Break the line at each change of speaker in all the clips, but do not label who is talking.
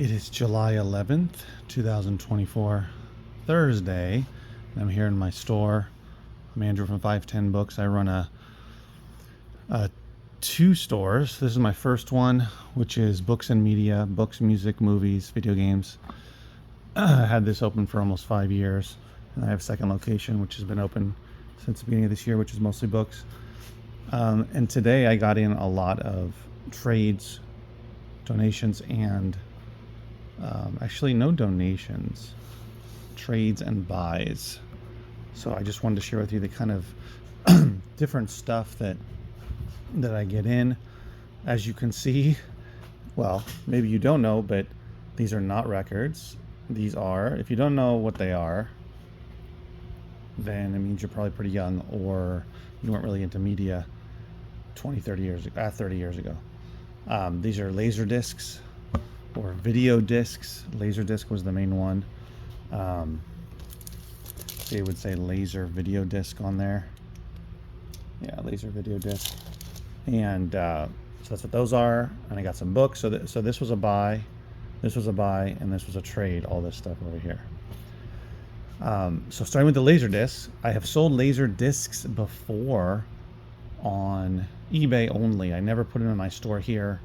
It is July 11th, 2024, Thursday. I'm here in my store. I'm Andrew from 510 Books. I run two stores. This is my first one, which is Books and Media, books, music, movies, video games. I had this open for almost 5 years, and I have a second location, which has been open since the beginning of this year, which is mostly books. And today I got in a lot of trades, donations, and actually no donations, trades and buys. So I just wanted to share with you the kind of different stuff that I get in. As you can see, well, maybe you don't know, but these are not records. These are, if you don't know what they are, then it means you're probably pretty young, or you weren't really into media 30 years ago. These are Laserdiscs or video discs. Laserdisc was the main one. They would say laser video disc on there. Yeah, laser video disc. And so that's what those are. And I got some books. So this was a buy, this was a buy, and this was a trade. All this stuff over here. So starting with the Laserdiscs, I have sold Laserdiscs before on eBay only. I never put them in my store here.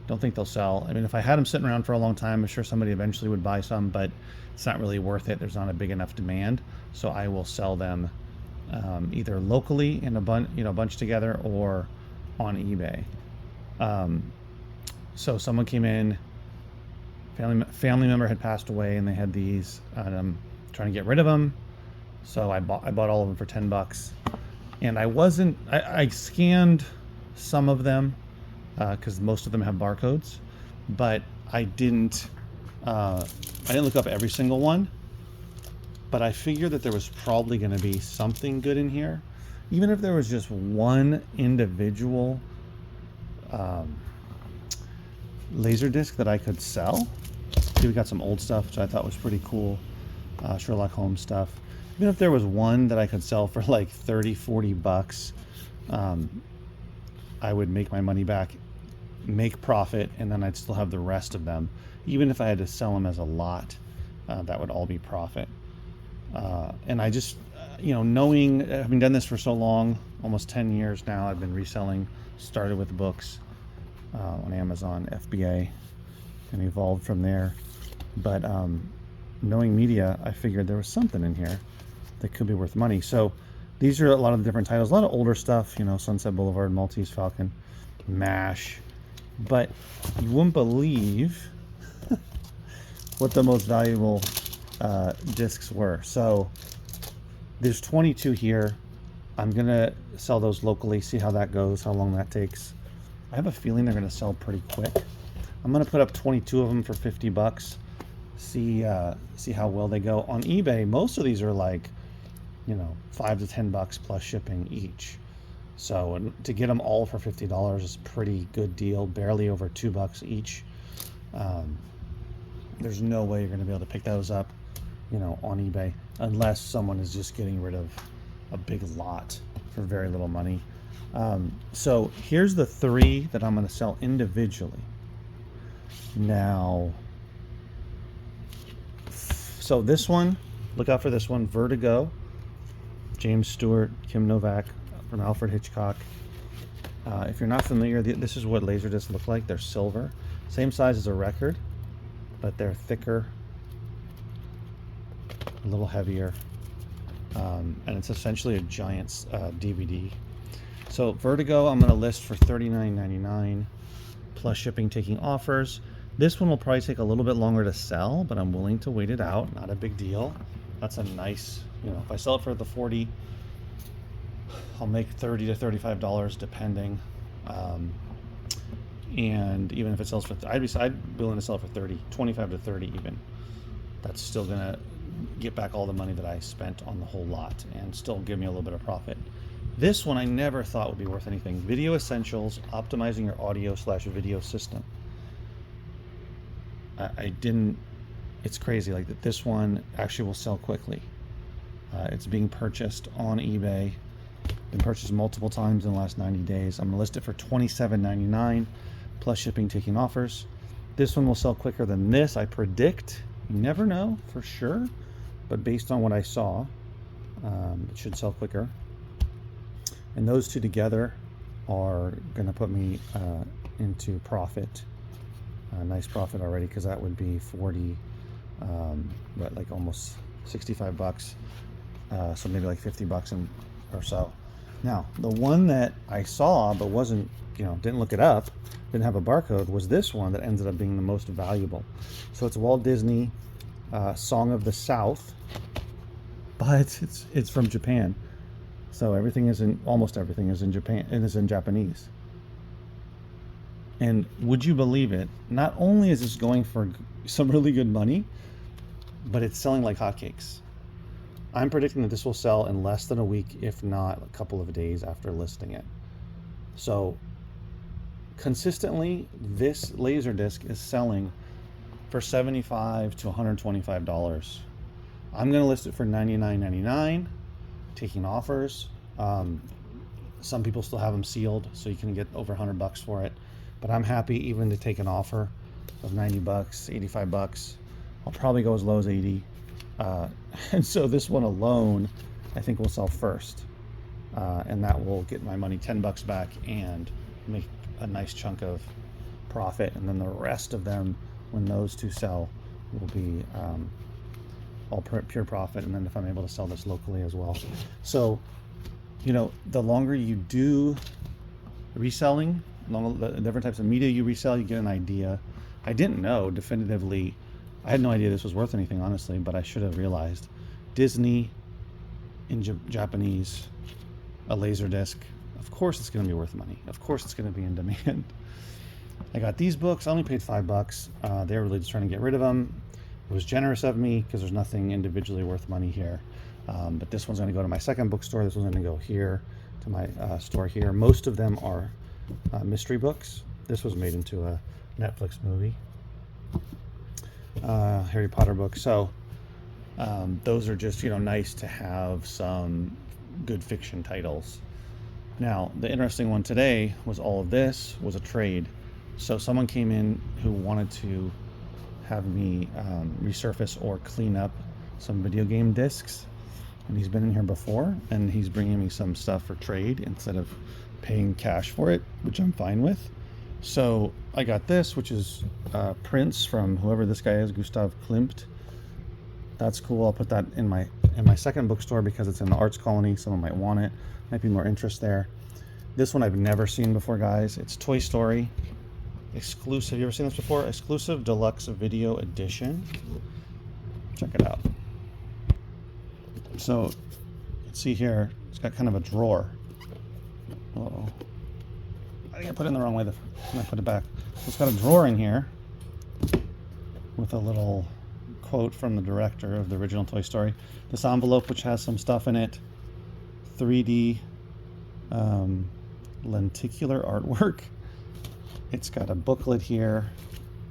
Don't think they'll sell. I mean, if I had them sitting around for a long time, I'm sure somebody eventually would buy some, but it's not really worth it. There's not a big enough demand, so I will sell them either locally in a bunch together, or on eBay. So someone came in, family member had passed away, and they had these, and I'm trying to get rid of them. So I bought all of them for $10, and I scanned some of them, because most of them have barcodes, but I didn't look up every single one. But I figured that there was probably going to be something good in here, even if there was just one individual Laserdisc that I could sell. See, we got some old stuff, which I thought was pretty cool, Sherlock Holmes stuff. Even if there was one that I could sell for like $30-40, I would make my money back, make profit, and then I'd still have the rest of them. Even if I had to sell them as a lot, that would all be profit. And I just, having done this for so long, almost 10 years now, I've been reselling. Started with books on Amazon, FBA, and evolved from there. But knowing media, I figured there was something in here that could be worth money. So these are a lot of the different titles, a lot of older stuff, Sunset Boulevard, Maltese Falcon, MASH. But you wouldn't believe what the most valuable discs were. So there's 22 here. I'm going to sell those locally, see how that goes, how long that takes. I have a feeling they're going to sell pretty quick. I'm going to put up 22 of them for $50. See how well they go. On eBay, most of these are like, $5 to $10 plus shipping each. So to get them all for $50 is a pretty good deal, barely over $2 each. There's no way you're going to be able to pick those up, on eBay, unless someone is just getting rid of a big lot for very little money. So here's the 3 that I'm going to sell individually. Now, so this one, look out for this one, Vertigo, James Stewart, Kim Novak, from Alfred Hitchcock. If you're not familiar, this is what Laserdiscs look like. They're silver, same size as a record, but they're thicker, a little heavier, and it's essentially a giant DVD. So Vertigo, I'm going to list for $39.99 plus shipping, taking offers. This one will probably take a little bit longer to sell, but I'm willing to wait it out. Not a big deal. That's a nice, if I sell it for the 40, I'll make $30 to $35 depending. And even if it sells for, I'd be willing to sell it for 30, 25 to 30 even. That's still gonna get back all the money that I spent on the whole lot and still give me a little bit of profit. This one I never thought would be worth anything. Video Essentials, optimizing your audio/video system. I didn't, it's crazy, like that this one actually will sell quickly. It's being purchased on eBay, been purchased multiple times in the last 90 days. I'm gonna list it for $27.99 plus shipping, taking offers. This one will sell quicker than this, I predict. You never know for sure, but based on what I saw, it should sell quicker. And those two together are going to put me into profit, a nice profit already, because that would be 40, like almost 65 bucks. So maybe like 50 bucks or so. Now, the one that I saw but wasn't, didn't look it up, didn't have a barcode, was this one that ended up being the most valuable. So it's Walt Disney Song of the South, but it's from Japan. So almost everything is in Japan, and is in Japanese. And would you believe it? Not only is this going for some really good money, but it's selling like hotcakes. I'm predicting that this will sell in less than a week, if not a couple of days after listing it. So consistently, this Laserdisc is selling for $75 to $125. I'm going to list it for $99.99, taking offers. Some people still have them sealed, so you can get over $100 for it. But I'm happy even to take an offer of $90, 85 bucks. I'll probably go as low as 80. And so this one alone, I think, will sell first. And that will get my money 10 bucks back and make a nice chunk of profit. And then the rest of them, when those two sell, will be all pure profit. And then if I'm able to sell this locally as well. So, the longer you do reselling, the different types of media you resell, you get an idea. I didn't know definitively. I had no idea this was worth anything, honestly, but I should have realized. Disney in Japanese, a Laserdisc. Of course it's going to be worth money. Of course it's going to be in demand. I got these books. I only paid $5. They were really just trying to get rid of them. It was generous of me because there's nothing individually worth money here. But this one's going to go to my second bookstore. This one's going to go here to my store here. Most of them are mystery books. This was made into a Netflix movie. Harry Potter book. So those are just nice to have some good fiction titles. Now the interesting one today was all of this was a trade. So someone came in who wanted to have me resurface or clean up some video game discs, and he's been in here before, and he's bringing me some stuff for trade instead of paying cash for it, which I'm fine with. So I got this, which is prints from whoever this guy is, Gustav Klimt. That's cool. I'll put that in my second bookstore because it's in the Arts Colony. Someone might want it. Might be more interest there. This one I've never seen before, guys. It's Toy Story exclusive. Have you ever seen this before? Exclusive Deluxe Video Edition. Check it out. So, let's see here. It's got kind of a drawer. Uh-oh. I think I put it in the wrong way. I put it back. It's got a drawer in here with a little quote from the director of the original Toy Story. This envelope, which has some stuff in it. 3D lenticular artwork. It's got a booklet here.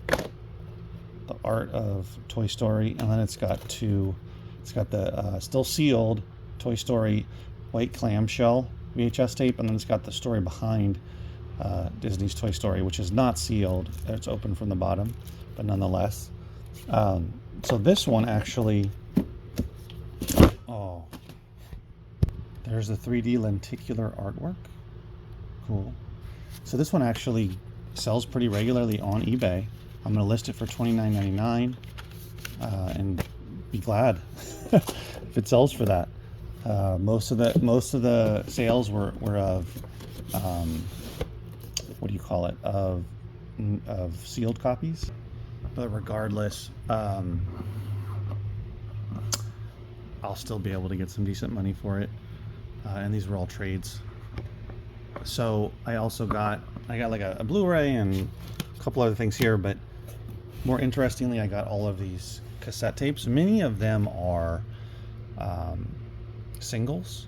The art of Toy Story. And then it's got the still sealed Toy Story white clamshell VHS tape. And then it's got the story behind Disney's Toy Story, which is not sealed. It's open from the bottom, but nonetheless. So this one actually, there's the 3D lenticular artwork. Cool. So this one actually sells pretty regularly on eBay. I'm going to list it for $29.99 and be glad if it sells for that. Most of the sales were of what do you call it, of sealed copies. But regardless, I'll still be able to get some decent money for it. And these were all trades. So I also got like a Blu-ray and a couple other things here, but more interestingly, I got all of these cassette tapes. Many of them are singles,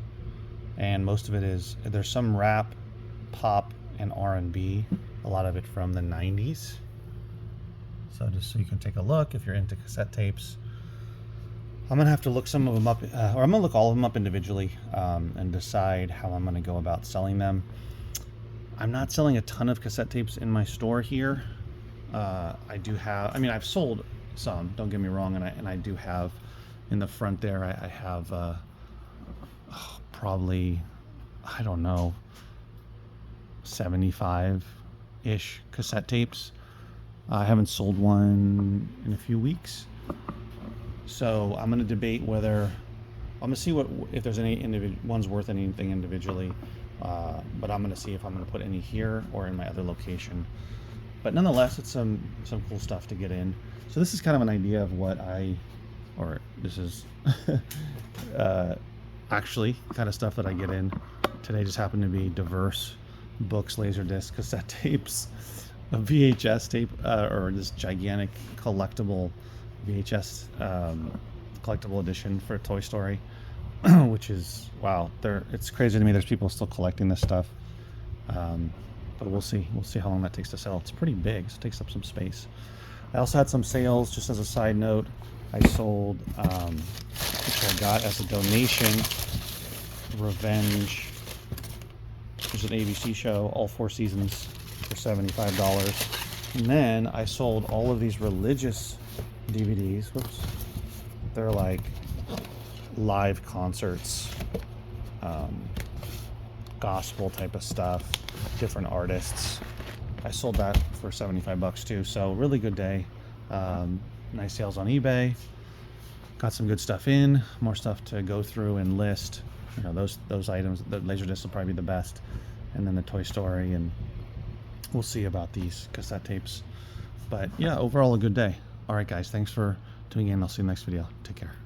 and most of it there's some rap, pop, and R&B, a lot of it from the 90s. So just so you can take a look if you're into cassette tapes. I'm gonna have to look some of them up, or I'm gonna look all of them up individually and decide how I'm gonna go about selling them. I'm not selling a ton of cassette tapes in my store here. I do have, I mean, I've sold some, don't get me wrong, and I do have in the front there, I have probably, I don't know, 75-ish cassette tapes. I haven't sold one in a few weeks, so I'm going to debate whether I'm going to see what if there's any one's worth anything individually, but I'm going to see if I'm going to put any here or in my other location. But nonetheless, it's some cool stuff to get in. So this is kind of an idea of what this is actually kind of stuff that I get in. Today just happened to be diverse books, Laserdisc, cassette tapes, a VHS tape, or this gigantic collectible VHS collectible edition for Toy Story, which is, wow, it's crazy to me there's people still collecting this stuff. But we'll see how long that takes to sell. It's pretty big, so it takes up some space. I also had some sales, just as a side note. I sold, which I got as a donation, Revenge, which is an ABC show, all 4 seasons for $75. And then I sold all of these religious DVDs. Whoops. They're like live concerts, gospel type of stuff, different artists. I sold that for $75 too, so really good day. Nice sales on eBay. Got some good stuff in, more stuff to go through and list. You know, those items, the Laserdisc will probably be the best, and then the Toy Story, and we'll see about these cassette tapes. But yeah, overall a good day. All right, guys, thanks for tuning in. I'll see you in the next video. Take care.